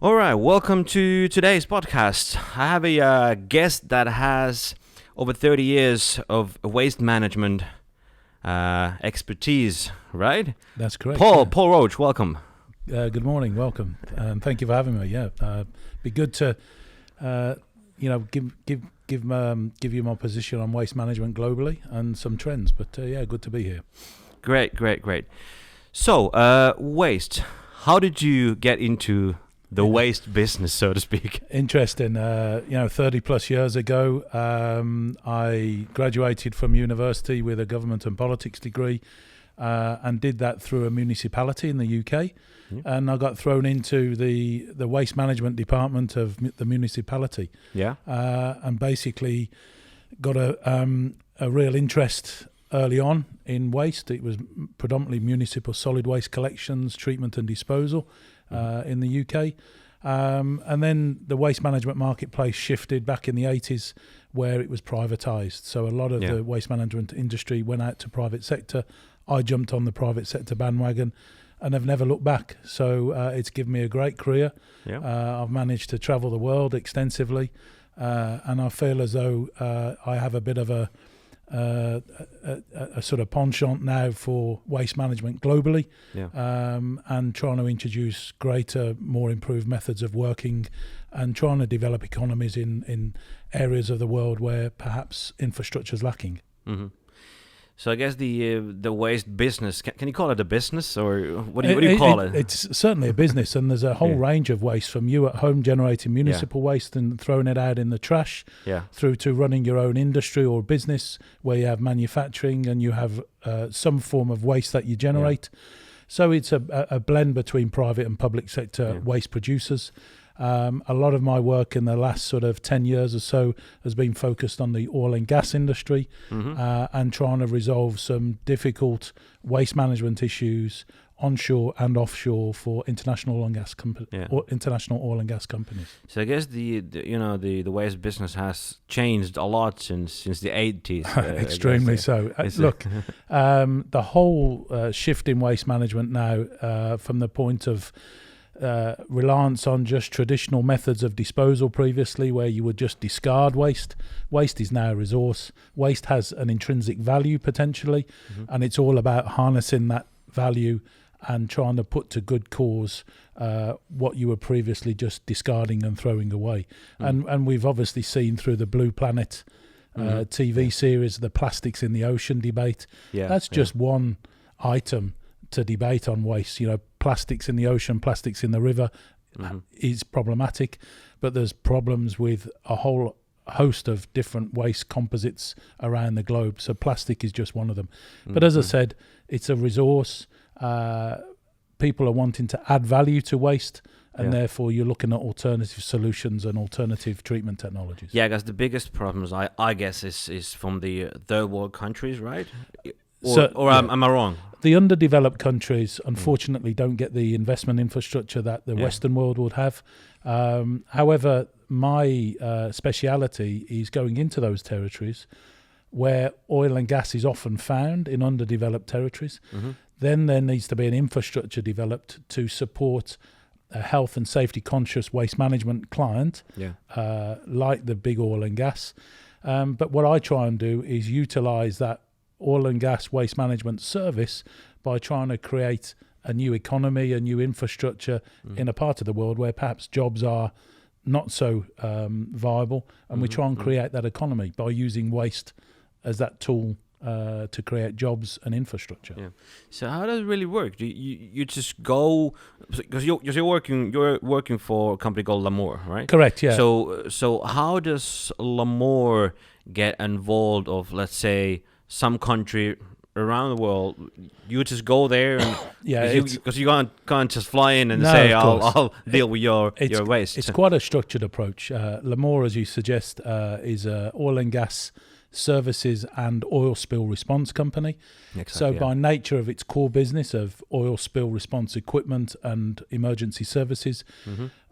All right, welcome to today's podcast. I have a guest that has over 30 years of waste management expertise, right? That's correct. Paul Roach, welcome. Good morning, welcome, and thank you for having me. Be good to, give you my position on waste management globally and some trends. But good to be here. Great. So, waste. How did you get into the waste business, so to speak? Interesting. 30 plus years ago, I graduated from university with a government and politics degree, and did that through a municipality in the UK. Yeah. And I got thrown into the waste management department of the municipality. Yeah. And basically got a real interest early on in waste. It was predominantly municipal solid waste collections, treatment and disposal in the UK. And then the waste management marketplace shifted back in the 80s where it was privatised. So a lot of the waste management industry went out to private sector. I jumped on the private sector bandwagon and have never looked back. So it's given me a great career. Yeah. I've managed to travel the world extensively, and I feel as though I have a bit of a sort of penchant now for waste management globally, and trying to introduce greater, more improved methods of working and trying to develop economies in areas of the world where perhaps infrastructure is lacking. Mm-hmm. So I guess the waste business, can you call it a business, or what do you call it? It's certainly a business, and there's a whole range of waste, from you at home generating municipal waste and throwing it out in the trash, through to running your own industry or business where you have manufacturing and you have some form of waste that you generate. So it's a blend between private and public sector waste producers. A lot of my work in the last sort of 10 years or so has been focused on the oil and gas industry, and trying to resolve some difficult waste management issues onshore and offshore for international oil and gas international oil and gas companies. So I guess the waste business has changed a lot since the 80s. Extremely so. Look, the whole shift in waste management now, from the point of reliance on just traditional methods of disposal previously, where you would just discard waste. Waste is now a resource. Waste has an intrinsic value potentially, and it's all about harnessing that value and trying to put to good cause what you were previously just discarding and throwing away. And we've obviously seen through the Blue Planet TV series, the plastics in the ocean debate. That's just one item to debate on waste. Plastics in the ocean, plastics in the river is problematic, but there's problems with a whole host of different waste composites around the globe. So plastic is just one of them. But as I said, it's a resource. People are wanting to add value to waste, and therefore you're looking at alternative solutions and alternative treatment technologies. Yeah, I guess the biggest problems, I guess, is from the third world countries, right? Am I wrong? The underdeveloped countries, unfortunately, don't get the investment infrastructure that the Western world would have. However, my speciality is going into those territories where oil and gas is often found in underdeveloped territories. Then there needs to be an infrastructure developed to support a health and safety conscious waste management client, like the big oil and gas. But what I try and do is utilize that oil and gas waste management service by trying to create a new economy, a new infrastructure in a part of the world where perhaps jobs are not so viable, and we try and create that economy by using waste as that tool to create jobs and infrastructure. So how does it really work? Do you just go, because you're working for a company called Lamor, right? Correct. Yeah. So how does Lamor get involved of, let's say, some country around the world? You just go there, and because you can't just fly in and say I'll deal with your waste. It's quite a structured approach. Lamor, as you suggest, is a oil and gas services and oil spill response company. Exactly, by nature of its core business of oil spill response equipment and emergency services,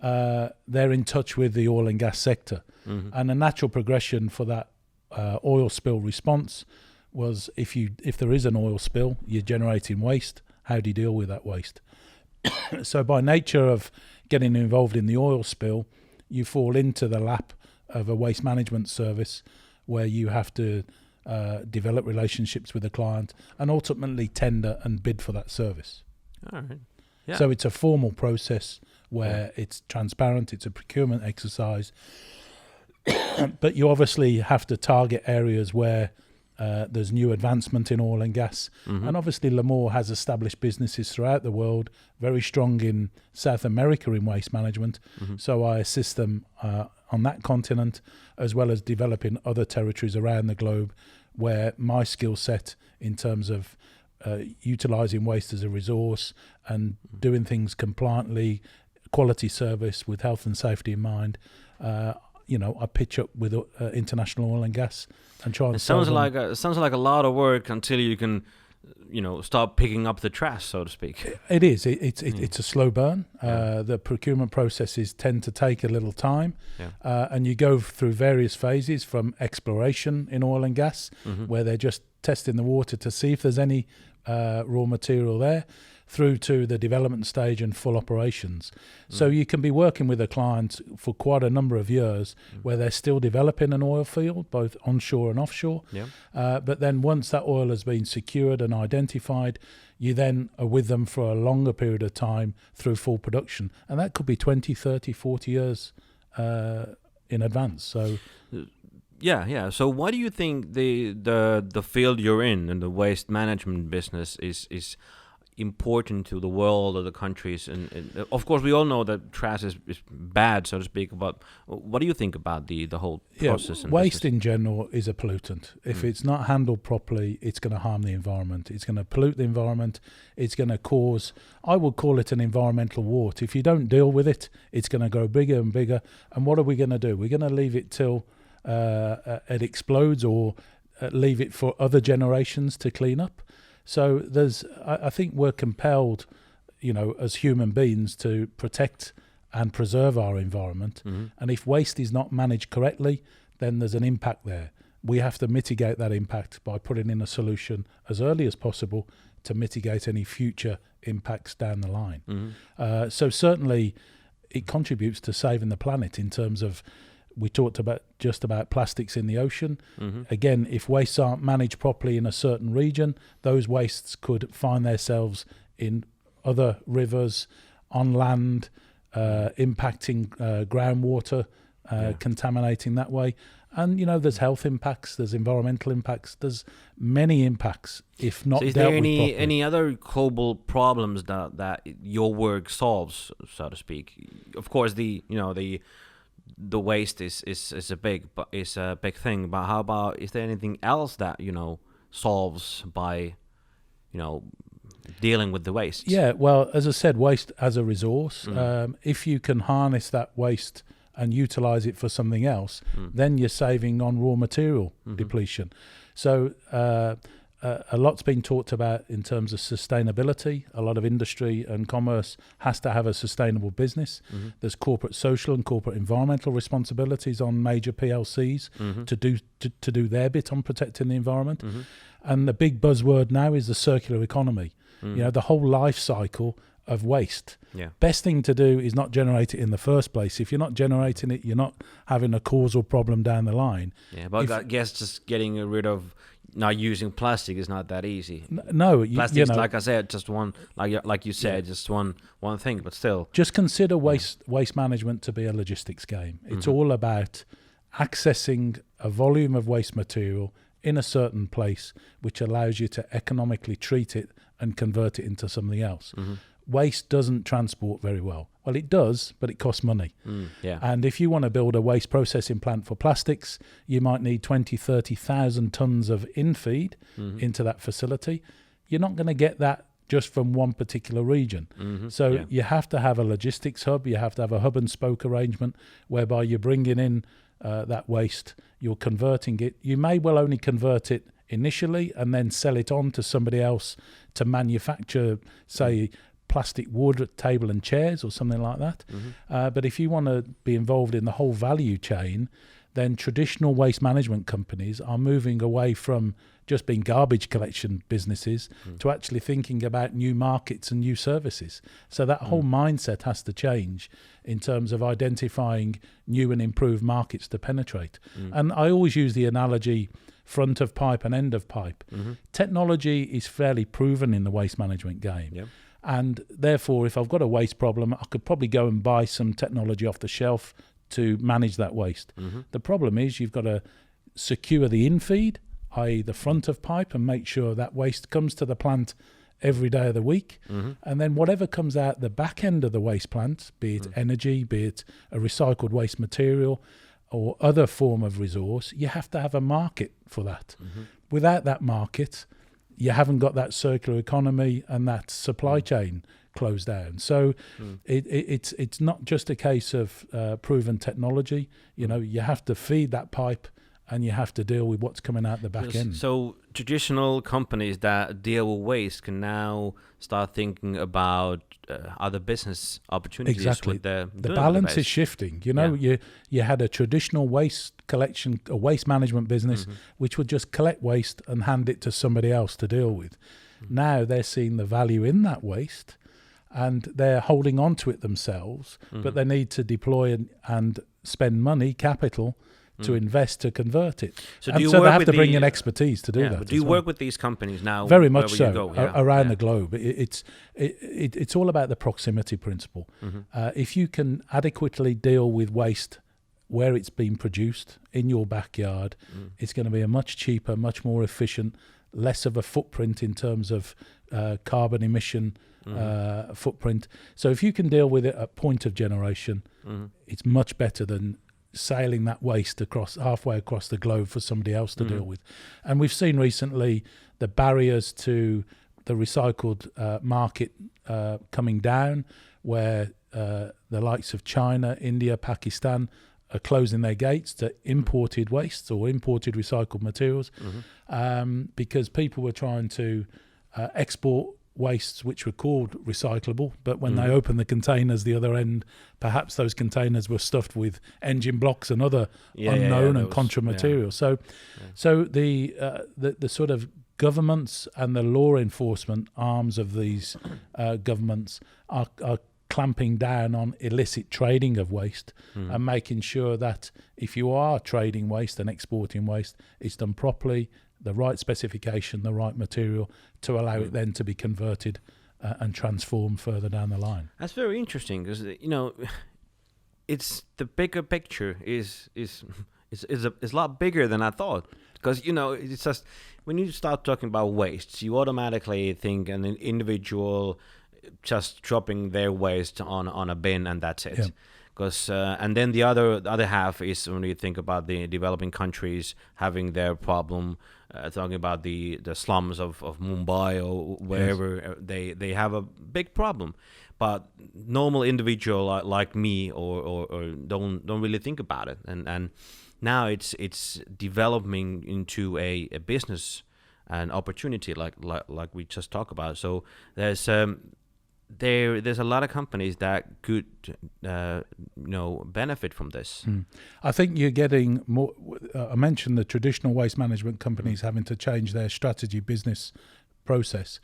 they're in touch with the oil and gas sector, and a natural progression for that oil spill response was if there is an oil spill, you're generating waste. How do you deal with that waste? So by nature of getting involved in the oil spill, you fall into the lap of a waste management service where you have to develop relationships with the client and ultimately tender and bid for that service. All right. Yeah. So it's a formal process where it's transparent, it's a procurement exercise, but you obviously have to target areas where there's new advancement in oil and gas. And obviously Lamor has established businesses throughout the world, very strong in South America in waste management. So I assist them on that continent, as well as developing other territories around the globe where my skill set in terms of utilising waste as a resource and doing things compliantly, quality service with health and safety in mind, I pitch up with international oil and gas and try and. It sounds like a lot of work until you can, start picking up the trash, so to speak. It is. It's a slow burn. The procurement processes tend to take a little time, and you go through various phases from exploration in oil and gas, where they're just testing the water to see if there's any raw material there, through to the development stage and full operations. So you can be working with a client for quite a number of years where they're still developing an oil field, both onshore and offshore. But then once that oil has been secured and identified, you then are with them for a longer period of time through full production. And that could be 20, 30, 40 years in advance. So... Yeah. So why do you think the field you're in the waste management business is important to the world or the countries? And of course, we all know that trash is bad, so to speak. But what do you think about the whole process? And waste business? in general is a pollutant. If it's not handled properly, it's going to harm the environment. It's going to pollute the environment. It's going to cause, I would call it an environmental wart. If you don't deal with it, it's going to grow bigger and bigger. And what are we going to do? We're going to leave it till it explodes, or leave it for other generations to clean up. So I think we're compelled, as human beings, to protect and preserve our environment. And if waste is not managed correctly, then there's an impact there. We have to mitigate that impact by putting in a solution as early as possible to mitigate any future impacts down the line. So certainly it contributes to saving the planet in terms of, we talked about plastics in the ocean. Again, if wastes aren't managed properly in a certain region, those wastes could find themselves in other rivers, on land, impacting groundwater, contaminating that way. And, there's health impacts, there's environmental impacts, there's many impacts if not dealt with properly. Is there any other global problems that your work solves, so to speak? Of course, the waste is a big thing, but how about, is there anything else that solves by dealing with the waste? Yeah, well, as I said, waste as a resource. If you can harness that waste and utilize it for something else, then you're saving on raw material depletion. So a lot's been talked about in terms of sustainability. A lot of industry and commerce has to have a sustainable business. There's corporate social and corporate environmental responsibilities on major PLCs to do their bit on protecting the environment. And the big buzzword now is the circular economy. The whole life cycle of waste. Best thing to do is not generate it in the first place. If you're not generating it, you're not having a causal problem down the line. But I guess just getting rid of, not using plastic is not that easy. No, plastic is, like I said, just one, like you said, just one thing, but still. Just consider waste management to be a logistics game. It's all about accessing a volume of waste material in a certain place, which allows you to economically treat it and convert it into something else. Waste doesn't transport very well. Well, it does, but it costs money. And if you want to build a waste processing plant for plastics, you might need 20, 30,000 tons of in-feed into that facility. You're not going to get that just from one particular region. You have to have a logistics hub. You have to have a hub and spoke arrangement whereby you're bringing in that waste, you're converting it. You may well only convert it initially and then sell it on to somebody else to manufacture, say, plastic wood table and chairs or something like that. But if you want to be involved in the whole value chain, then traditional waste management companies are moving away from just being garbage collection businesses to actually thinking about new markets and new services. So that whole mindset has to change in terms of identifying new and improved markets to penetrate. And I always use the analogy front of pipe and end of pipe. Technology is fairly proven in the waste management game. Yep. And therefore, if I've got a waste problem, I could probably go and buy some technology off the shelf to manage that waste. The problem is you've got to secure the infeed, i.e. the front of pipe, and make sure that waste comes to the plant every day of the week. And then whatever comes out the back end of the waste plant, be it energy, be it a recycled waste material or other form of resource, you have to have a market for that. Without that market, you haven't got that circular economy and that supply chain closed down. So it's not just a case of proven technology. You know, you have to feed that pipe and you have to deal with what's coming out the back end. So traditional companies that deal with waste can now start thinking about other business opportunities. Exactly. With the balance is shifting. You know, you had a traditional waste collection, a waste management business, which would just collect waste and hand it to somebody else to deal with. Now they're seeing the value in that waste and they're holding on to it themselves, but they need to deploy and spend money, capital, to invest to convert it. So they have to bring in expertise to do that. Do you work with these companies now? Very much so, around the globe. It's all about the proximity principle. If you can adequately deal with waste where it's been produced in your backyard, it's going to be a much cheaper, much more efficient, less of a footprint in terms of carbon emission footprint. So if you can deal with it at point of generation, it's much better than sailing that waste halfway across the globe for somebody else to deal with. And we've seen recently the barriers to the recycled market coming down, where the likes of China, India, Pakistan are closing their gates to imported wastes or imported recycled materials because people were trying to export wastes which were called recyclable, but when they opened the containers the other end, perhaps those containers were stuffed with engine blocks and other unknown and contra materials. So the sort of governments and the law enforcement arms of these governments are clamping down on illicit trading of waste and making sure that if you are trading waste and exporting waste, it's done properly, the right specification, the right material to allow it then to be converted and transformed further down the line. That's very interesting because, you know, it's the bigger picture is a lot bigger than I thought. Because, you know, it's just when you start talking about waste, you automatically think an individual just dropping their waste on a bin and that's it. Because and then the other half is when you think about the developing countries having their problem, talking about the slums of Mumbai or wherever they have a big problem, but normal individual like me or don't really think about it, and now it's developing into a business and opportunity like we just talked about. So there's a lot of companies that could benefit from this. I think you're getting more. I mentioned the traditional waste management companies having to change their strategy business process.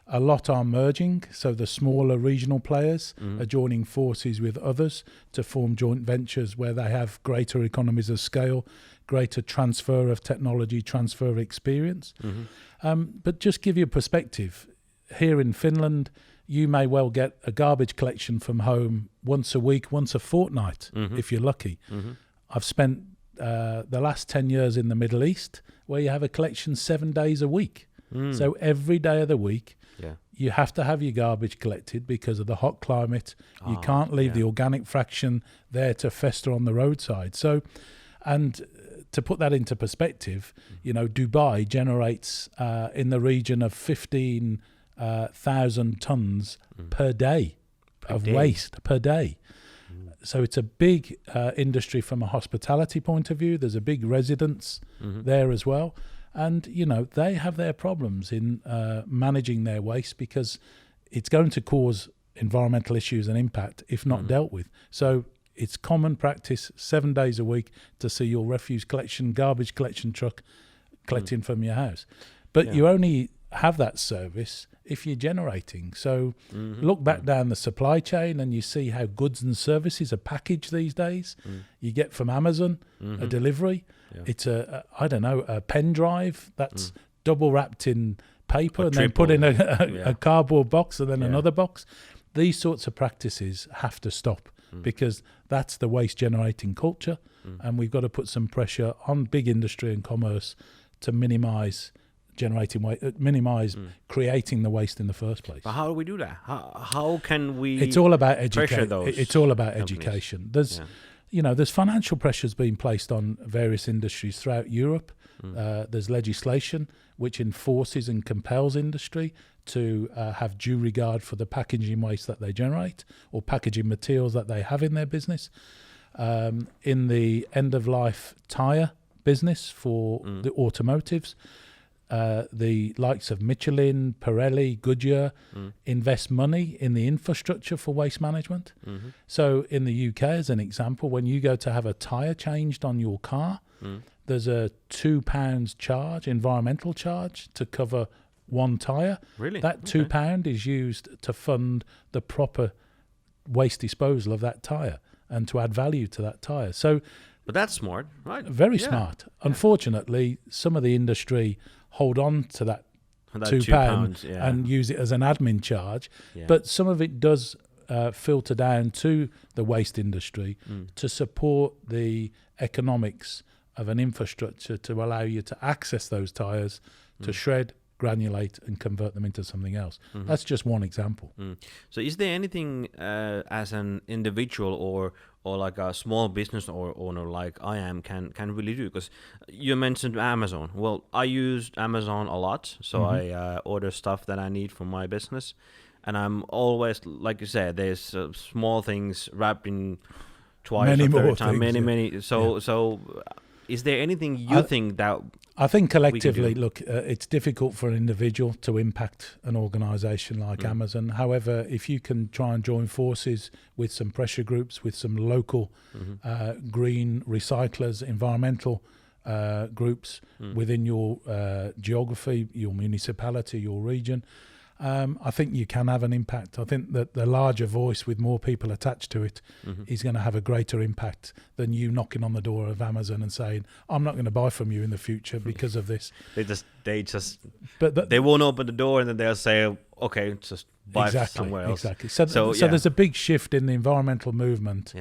A lot are merging, so the smaller regional players are joining forces with others to form joint ventures where they have greater economies of scale, greater transfer of technology, transfer of experience. But just give you a perspective, here in Finland, you may well get a garbage collection from home once a week, once a fortnight, if you're lucky. I've spent the last 10 years in the Middle East where you have a collection 7 days a week. So every day of the week, you have to have your garbage collected because of the hot climate. You can't leave the organic fraction there to fester on the roadside. So, and to put that into perspective, you know, Dubai generates in the region of 15,000 tons per day of waste per day. So it's a big industry from a hospitality point of view. There's a big residence there as well. And, you know, they have their problems in managing their waste because it's going to cause environmental issues and impact if not dealt with. So It's common practice 7 days a week to see your refuse collection, garbage collection truck collecting from your house. But you only have that service if you're generating. So look back down the supply chain and you see how goods and services are packaged these days. You get from Amazon a delivery. It's a pen drive that's double wrapped in paper and then put in a cardboard box and then another box. These sorts of practices have to stop because that's the waste generating culture, and we've got to put some pressure on big industry and commerce to minimise generating waste, creating the waste in the first place. But how do we do that? How can we? It's all about pressure those. It's all about companies. Education. There's financial pressures being placed on various industries throughout Europe. There's legislation which enforces and compels industry to have due regard for the packaging waste that they generate or packaging materials that they have in their business. In the end-of-life tyre business for the automotives, the likes of Michelin, Pirelli, Goodyear invest money in the infrastructure for waste management. So in the UK, as an example, when you go to have a tyre changed on your car, there's a £2 charge, environmental charge, to cover one tyre. Really? That £2 is used to fund the proper waste disposal of that tyre and to add value to that tyre. So, but that's smart, right? Very smart. Unfortunately, some of the industry hold on to that £2 and use it as an admin charge. But some of it does filter down to the waste industry to support the economics of an infrastructure to allow you to access those tyres, to shred, granulate and convert them into something else. That's just one example. So is there anything as an individual or like a small business or owner like I am can really do? Because you mentioned Amazon. Well, I use Amazon a lot, so I order stuff that I need for my business, and I'm always, like you said, there's small things wrapped in twice many or more third time, things, many. So is there anything you think that? I think collectively, look, it's difficult for an individual to impact an organisation like Amazon. However, if you can try and join forces with some pressure groups, with some local green recyclers, environmental groups within your geography, your municipality, your region, I think you can have an impact. I think that the larger voice with more people attached to it is going to have a greater impact than you knocking on the door of Amazon and saying, I'm not going to buy from you in the future because of this. They won't open the door and then they'll say, okay, just buy somewhere else. Exactly. So there's a big shift in the environmental movement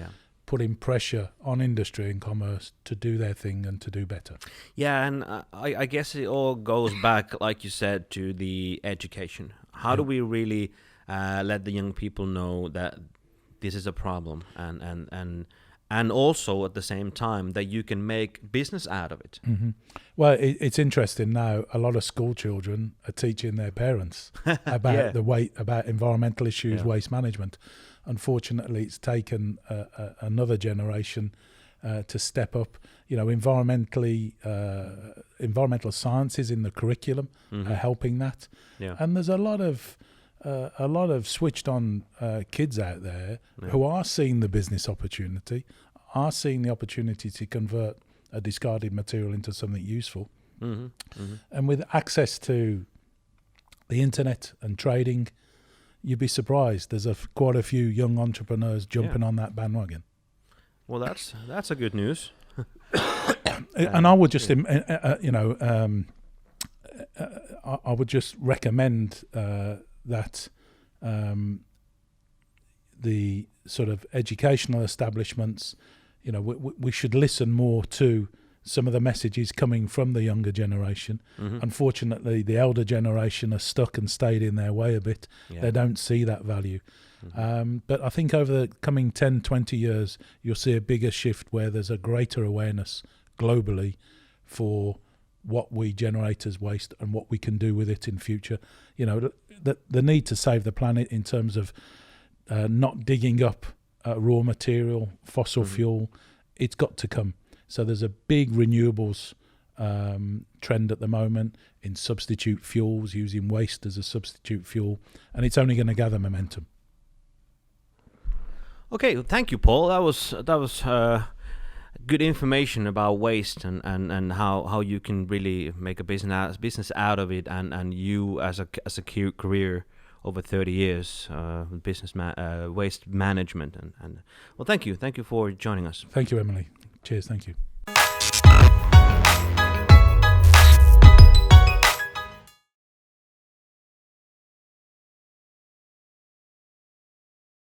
putting pressure on industry and commerce to do their thing and to do better. Yeah, and I guess it all goes back, like you said, to the education. How do we really let the young people know that this is a problem and also at the same time that you can make business out of it? Well, it's interesting now. A lot of school children are teaching their parents about about environmental issues, waste management. Unfortunately, it's taken another generation to step up. Environmental sciences in the curriculum are helping that. And there's a lot of switched on kids out there who are seeing the business opportunity, are seeing the opportunity to convert a discarded material into something useful. And with access to the internet and trading, you'd be surprised. There's quite a few young entrepreneurs jumping on that bandwagon. Well, that's a good news. And I would just, I would just recommend that the sort of educational establishments, we should listen more to some of the messages coming from the younger generation. Unfortunately, the elder generation are stuck and stayed in their way a bit. They don't see that value. But I think over the coming 10, 20 years, you'll see a bigger shift where there's a greater awareness globally for what we generate as waste and what we can do with it in future. The need to save the planet in terms of not digging up raw material, fossil fuel, it's got to come. So there's a big renewables trend at the moment in substitute fuels, using waste as a substitute fuel, and it's only going to gather momentum. Okay, well, thank you, Paul. That was good information about waste and how you can really make a business out of it, and you as a career over 30 years waste management and well, thank you for joining us. Thank you, Eemeli. Cheers. Thank you.